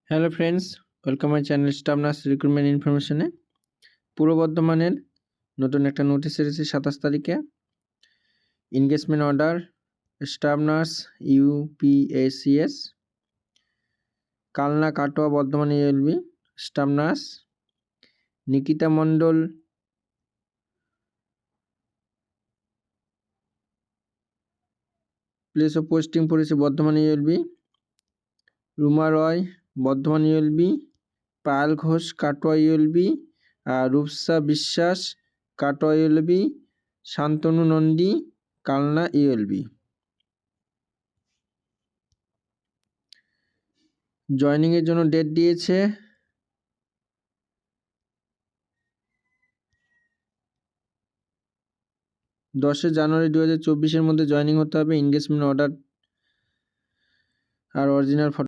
Hello friends, welcome my channel staff nurse recruitment ইনফরমেশনে। পূর্ব বর্ধমানের নতুন একটা নোটিশ এসেছে 27 তারিখে। এনগেজমেন্ট অর্ডার স্টাফ নার্স ইউপিএসিএস Kalna Katwa Bardhaman ULB staff nurse Nikita Mondal place of posting পড়েছে Bardhaman ULB, Ruma Roy Bardhaman ULB, Payel Ghosh Katwa ULB, Rupsa Biswas Katwa ULB, Shantanu Nandi Kalna ULB. জয়নিংয়ের জন্য ডেট দিয়েছে 10 জানুয়ারি 2024 মধ্যে জয়নিং হতে হবে। এনগেজমেন্ট অর্ডার আর অরিজিনাল